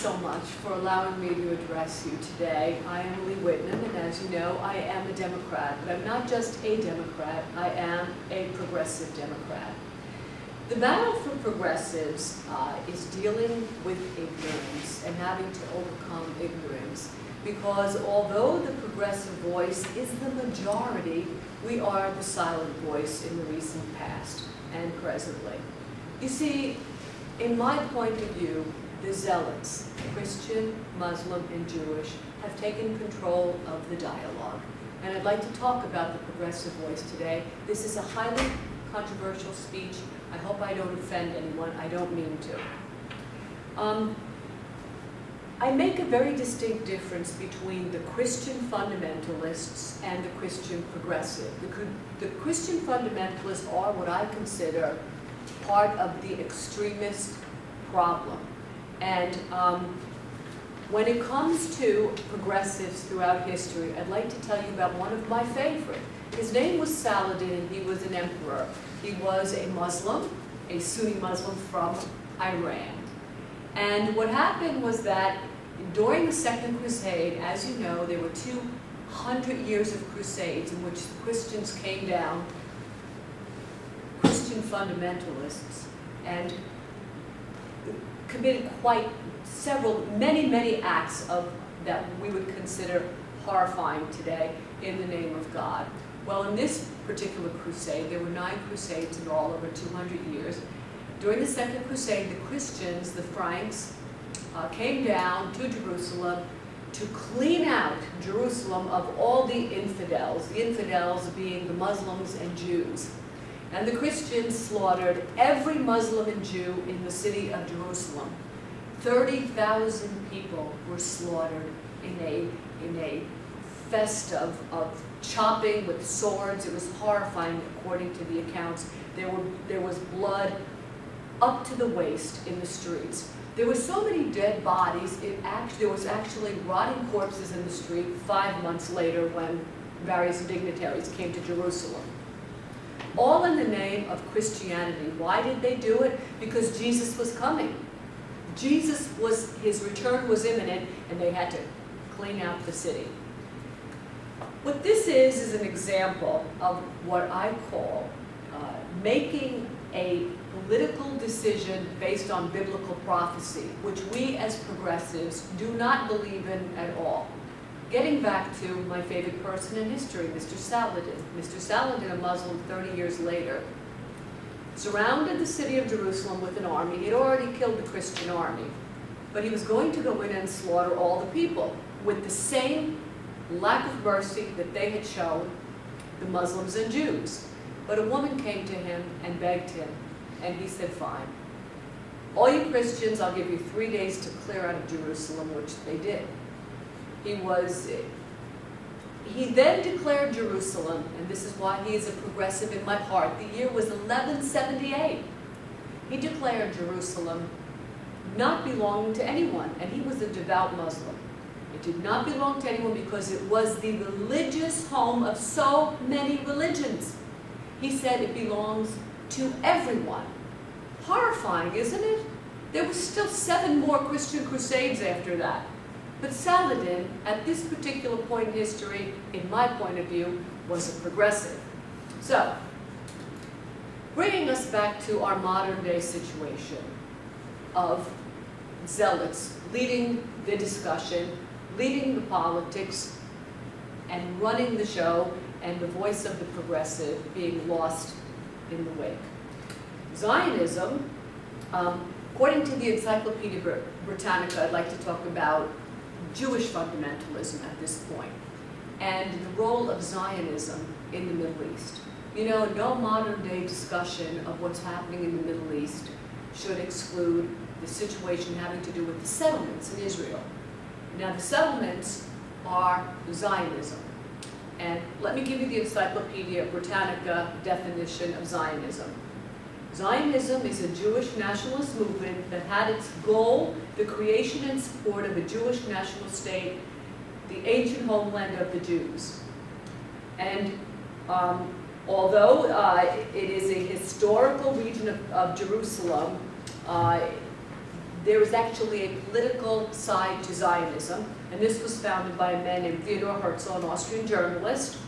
so much for allowing me to address you today. I am Whitnum, and as you know, I am a Democrat. But I'm not just a Democrat, I am a progressive Democrat. The battle for progressives is dealing with ignorance and having to overcome ignorance, because although the progressive voice is the majority, we are the silent voice in the recent past and presently. You see, in my point of view, the zealots, Christian, Muslim, and Jewish, have taken control of the dialogue. And I'd like to talk about the progressive voice today. This is a highly controversial speech. I hope I don't offend anyone. I don't mean to. I make a very distinct difference between the Christian fundamentalists and the Christian progressive. The Christian fundamentalists are what I consider part of the extremist problem. And when it comes to progressives throughout history, I'd like to tell you about one of my favorite. His name was Saladin, and he was an emperor. He was a Muslim, a Sunni Muslim from Iran. And what happened was that during the Second Crusade, as you know, there were 200 years of crusades in which the Christians came down, Christian fundamentalists, and committed many acts that we would consider horrifying today in the name of God. Well, in this particular crusade, there were 9 crusades in all over 200 years. During the Second Crusade, the Christians, the Franks, came down to Jerusalem to clean out Jerusalem of all the infidels being the Muslims and Jews. And the Christians slaughtered every Muslim and Jew in the city of Jerusalem. 30,000 people were slaughtered in a fest of chopping with swords. It was horrifying according to the accounts. There was blood up to the waist in the streets. There were so many dead bodies, there was actually rotting corpses in the street 5 months later when various dignitaries came to Jerusalem. All in the name of Christianity. Why did they do it? Because Jesus was coming. His return was imminent, and they had to clean out the city. What this is an example of what I call making a political decision based on biblical prophecy, which we as progressives do not believe in at all. Getting back to my favorite person in history, Mr. Saladin. Mr. Saladin, a Muslim 30 years later, surrounded the city of Jerusalem with an army. He had already killed the Christian army, but he was going to go in and slaughter all the people with the same lack of mercy that they had shown the Muslims and Jews. But a woman came to him and begged him, and he said, fine. All you Christians, I'll give you 3 days to clear out of Jerusalem, which they did. He then declared Jerusalem, and this is why he is a progressive in my heart. The year was 1178. He declared Jerusalem not belonging to anyone, and he was a devout Muslim. It did not belong to anyone because it was the religious home of so many religions. He said it belongs to everyone. Horrifying, isn't it? There were still 7 more Christian crusades after that. But Saladin, at this particular point in history, in my point of view, was a progressive. So, bringing us back to our modern day situation of zealots leading the discussion, leading the politics, and running the show, and the voice of the progressive being lost in the wake. Zionism, according to the Encyclopedia Britannica, I'd like to talk about Jewish fundamentalism at this point, and the role of Zionism in the Middle East. You know, no modern day discussion of what's happening in the Middle East should exclude the situation having to do with the settlements in Israel. Now, the settlements are Zionism. And let me give you the Encyclopedia Britannica definition of Zionism. Zionism is a Jewish nationalist movement that had its goal the creation and support of a Jewish national state, the ancient homeland of the Jews. And although it is a historical region of Jerusalem, there was actually a political side to Zionism, and this was founded by a man named Theodor Herzl, an Austrian journalist,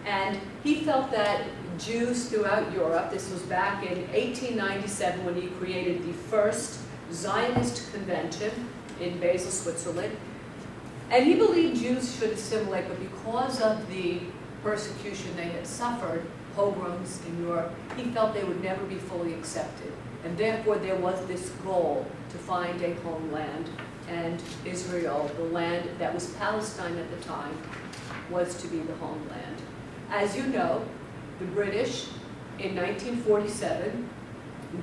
and he felt that Jews throughout Europe, this was back in 1897 when he created the first Zionist convention in Basel, Switzerland, and he believed Jews should assimilate, but because of the persecution they had suffered, pogroms in Europe, he felt they would never be fully accepted. And therefore there was this goal to find a homeland, and Israel, the land that was Palestine at the time, was to be the homeland. As you know, the British in 1947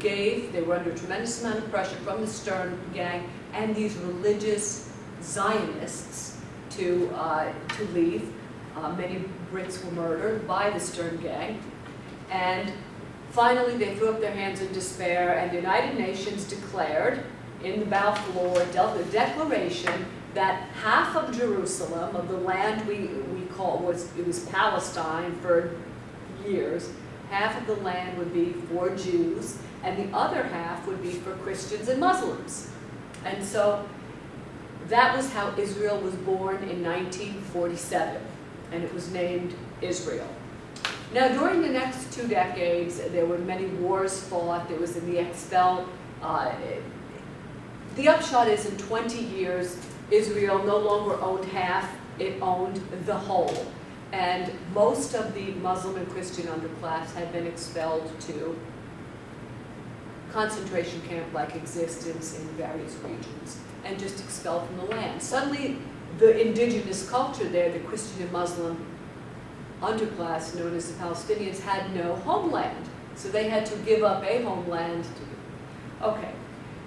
they were under a tremendous amount of pressure from the Stern Gang and these religious Zionists to leave. Many Brits were murdered by the Stern Gang, and finally they threw up their hands in despair, and the United Nations declared in the Balfour Declaration that half of Jerusalem, of the land we call, it was Palestine for years, half of the land would be for Jews, and the other half would be for Christians and Muslims. And so that was how Israel was born in 1947, and it was named Israel. Now, during the next 2 decades, there were many wars fought. There was in the expel. The upshot is, in 20 years, Israel no longer owned half, it owned the whole. And most of the Muslim and Christian underclass had been expelled to concentration camp-like existence in various regions, and just expelled from the land. Suddenly, the indigenous culture there, the Christian and Muslim underclass, known as the Palestinians, had no homeland. So they had to give up a homeland. Okay,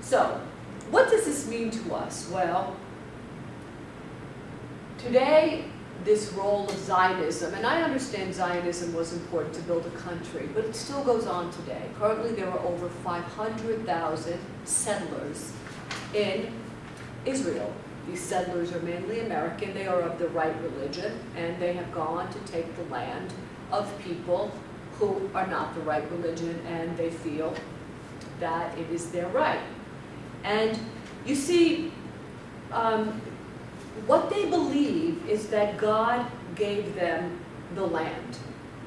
so what does this mean to us? Well, today, this role of Zionism, and I understand Zionism was important to build a country, but it still goes on today. Currently, there are over 500,000 settlers in Israel. These settlers are mainly American. They are of the right religion, and they have gone to take the land of people who are not the right religion, and they feel that it is their right. And you see, what they believe is that God gave them the land.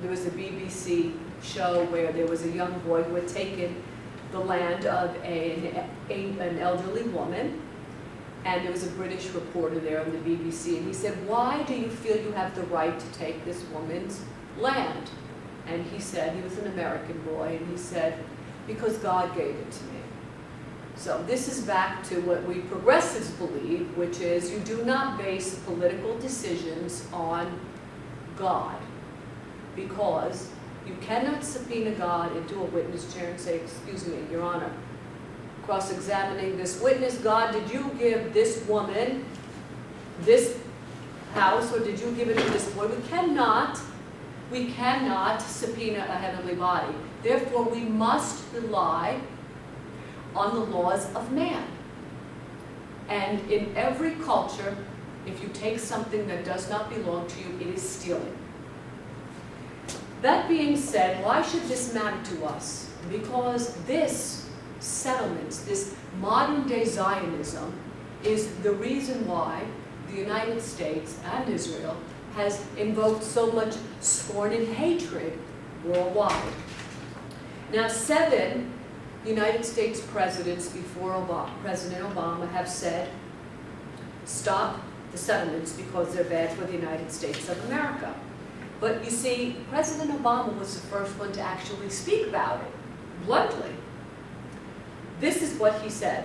There was a BBC show where there was a young boy who had taken the land of an elderly woman, and there was a British reporter there on the BBC, and he said, "Why do you feel you have the right to take this woman's land?" And he said, he was an American boy, and he said, "Because God gave it to me." So this is back to what we progressives believe, which is you do not base political decisions on God, because you cannot subpoena God into a witness chair and say, "Excuse me, Your Honor, cross-examining this witness, God, did you give this woman this house, or did you give it to this boy?" We cannot subpoena a heavenly body. Therefore, we must rely on the laws of man. And in every culture, if you take something that does not belong to you, it is stealing. That being said, why should this matter to us? Because this settlement, this modern-day Zionism, is the reason why the United States and Israel has invoked so much scorn and hatred worldwide. Now, 7 United States presidents before President Obama have said, stop the settlements because they're bad for the United States of America. But you see, President Obama was the first one to actually speak about it, bluntly. This is what he said.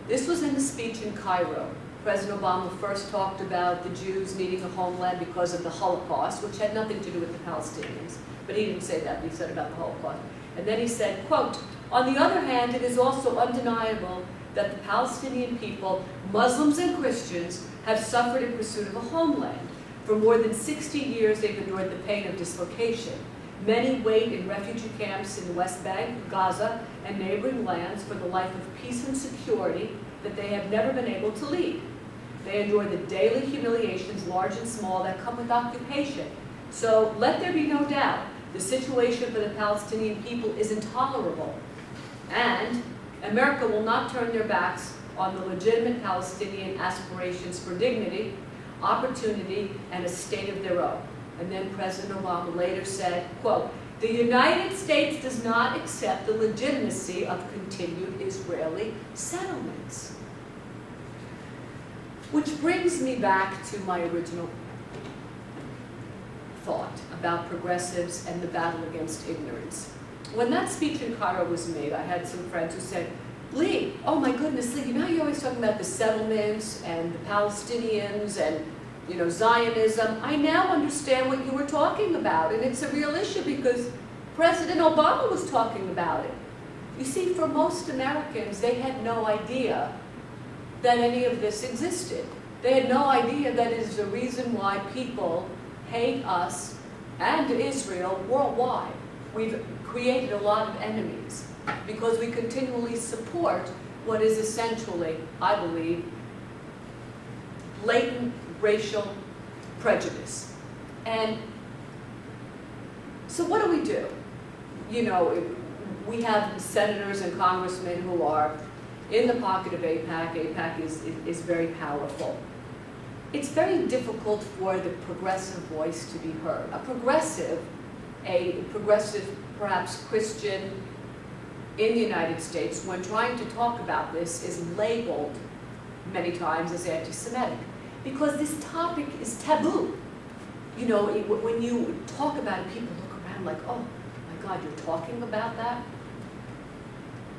This was in the speech in Cairo. President Obama first talked about the Jews needing a homeland because of the Holocaust, which had nothing to do with the Palestinians. But he didn't say that, he said about the Holocaust. And then he said, quote, "On the other hand, it is also undeniable that the Palestinian people, Muslims and Christians, have suffered in pursuit of a homeland. For more than 60 years, they've endured the pain of dislocation. Many wait in refugee camps in the West Bank, Gaza, and neighboring lands for the life of peace and security that they have never been able to lead. They endure the daily humiliations, large and small, that come with occupation. So let there be no doubt, the situation for the Palestinian people is intolerable. And America will not turn their backs on the legitimate Palestinian aspirations for dignity, opportunity, and a state of their own. And then President Obama later said, quote, "The United States does not accept the legitimacy of continued Israeli settlements." Which brings me back to my original thought about progressives and the battle against ignorance. When that speech in Cairo was made, I had some friends who said, "Lee, oh my goodness, Lee, you know you're always talking about the settlements and the Palestinians and Zionism. I now understand what you were talking about, and it's a real issue because President Obama was talking about it." You see, for most Americans, they had no idea that any of this existed. They had no idea that it is the reason why people hate us and Israel worldwide. We've created a lot of enemies because we continually support what is essentially, I believe, latent racial prejudice. And so what do? We have senators and congressmen who are in the pocket of AIPAC. AIPAC is very powerful. It's very difficult for the progressive voice to be heard. A progressive, perhaps Christian in the United States, when trying to talk about this, is labeled many times as anti-Semitic because this topic is taboo. When you talk about it, people look around like, "Oh my God, you're talking about that?"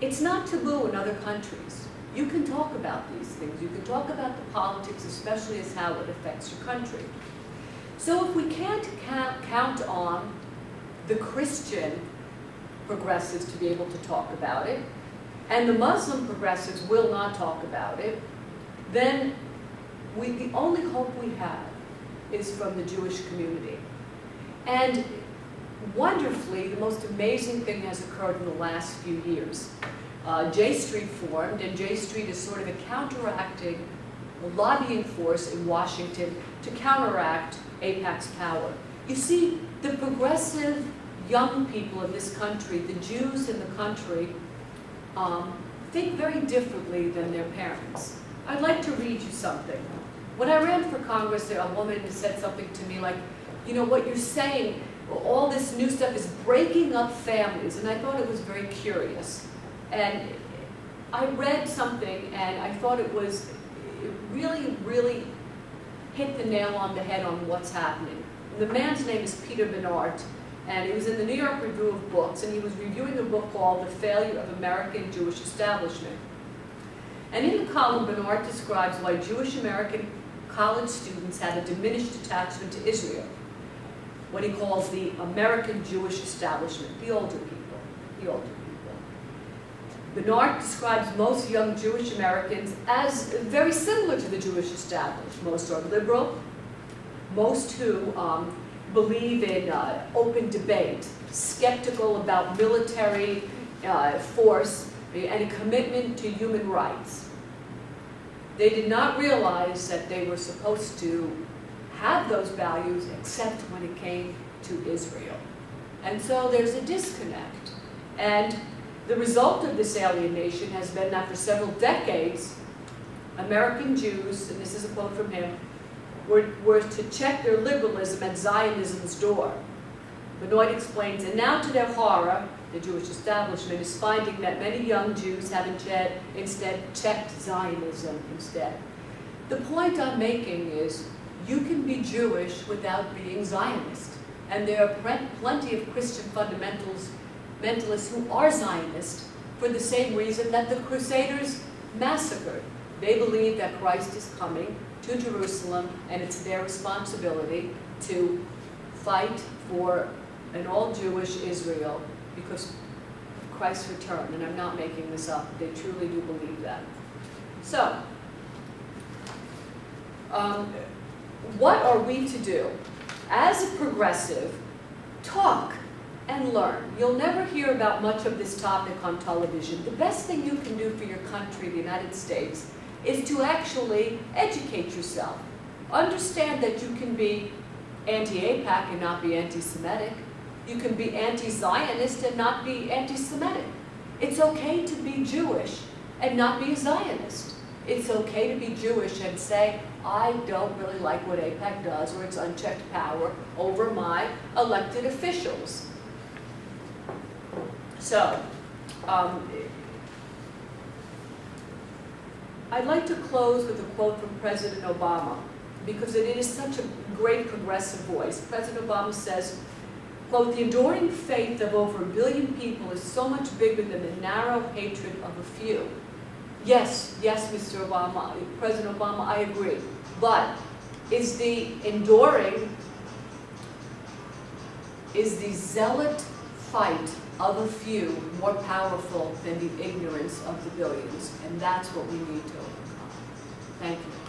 It's not taboo in other countries. You can talk about these things. You can talk about the politics, especially as how it affects your country. So if we can't count on the Christian progressives to be able to talk about it, and the Muslim progressives will not talk about it, then the only hope we have is from the Jewish community. And wonderfully, the most amazing thing has occurred in the last few years. J Street formed, and J Street is sort of a counteracting lobbying force in Washington to counteract AIPAC's power. You see, the progressive young people in this country, the Jews in the country, think very differently than their parents. I'd like to read you something. When I ran for Congress, a woman said something to me like, "What you're saying, all this new stuff is breaking up families," and I thought it was very curious. And I read something, and I thought it really, really hit the nail on the head on what's happening. The man's name is Peter Bernard, and he was in the New York Review of Books, and he was reviewing a book called The Failure of American Jewish Establishment. And in the column, Bernard describes why Jewish American college students had a diminished attachment to Israel, what he calls the American Jewish establishment, the older people. Bernard describes most young Jewish Americans as very similar to the Jewish establishment. Most are liberal, most who believe in open debate, skeptical about military force, and a commitment to human rights. They did not realize that they were supposed to have those values except when it came to Israel. And so there's a disconnect. And the result of this alienation has been that for several decades, American Jews, and this is a quote from him, were to check their liberalism at Zionism's door. Benoit explains, and now to their horror, the Jewish establishment is finding that many young Jews have instead checked Zionism instead. The point I'm making is you can be Jewish without being Zionist. And there are plenty of Christian fundamentalists who are Zionist for the same reason that the Crusaders massacred. They believe that Christ is coming to Jerusalem, and it's their responsibility to fight for an all-Jewish Israel because of Christ's return. And I'm not making this up. They truly do believe that. So, what are we to do? As a progressive, talk and learn. You'll never hear about much of this topic on television. The best thing you can do for your country, the United States, is to actually educate yourself. Understand that you can be anti-AIPAC and not be anti-Semitic. You can be anti-Zionist and not be anti-Semitic. It's okay to be Jewish and not be a Zionist. It's okay to be Jewish and say, I don't really like what AIPAC does or its unchecked power over my elected officials. So, I'd like to close with a quote from President Obama, because it is such a great progressive voice. President Obama says, quote, "The enduring faith of over 1 billion people is so much bigger than the narrow hatred of a few." Yes, yes, Mr. Obama, President Obama, I agree. But is the zealot fight of a few more powerful than the ignorance of the billions? And that's what we need to overcome. Thank you.